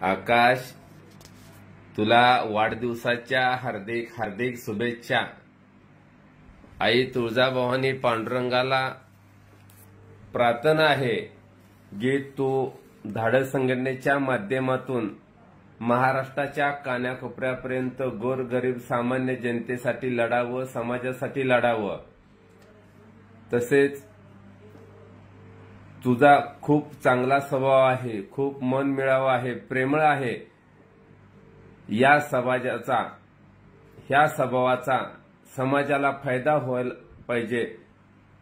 आकाश, तुला वाढदिवसाच्या हार्दिक हार्दिक शुभेच्छा। आई तुळजाभवानी पांडुरंगाला प्रार्थना आहे की तू धाडस संघटनेच्या माध्यमातून महाराष्ट्राच्या कानाकोपऱ्यापर्यंत गोरगरीब सामान्य जनतेसाठी लढावं, समाजासाठी लढावं। तसेच तुझा खूप चांगला स्वभाव आहे, खूप मन मिळावं आहे, प्रेमळ आहे। ह्या स्वभावाचा समाजाला फायदा व्हायला पाहिजे।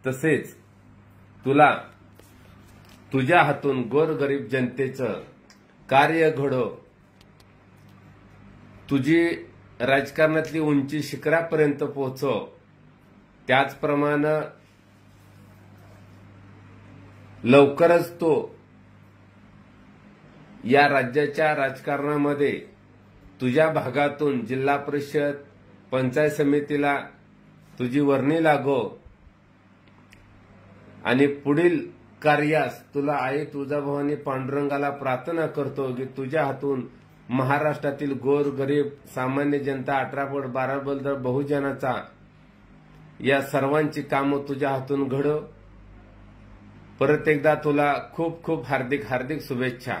तसेच तुला तुझ्या हातून गोरगरीब जनतेचं कार्य घडो, तुझी राजकारणातली उंची शिखरापर्यंत पोहोचव। त्याचप्रमाणे लवकरच तो या राज्याच्या राजकारणामध्ये तुझ्या भागातून जिल्हा परिषद, पंचायत समितीला तुझी वर्णी लागो आणि पुढील कार्यास तुला आई तुळजाभवानी पांडुरंगाला प्रार्थना करतो की तुझ्या हातून महाराष्ट्रातील गोरगरीब सामान्य जनता, 18 12 बलदर बहुजनाचा या सर्वांची कामं तुझ्या हातून घडो। परत एकदा तुला खूप खूप हार्दिक हार्दिक शुभेच्छा।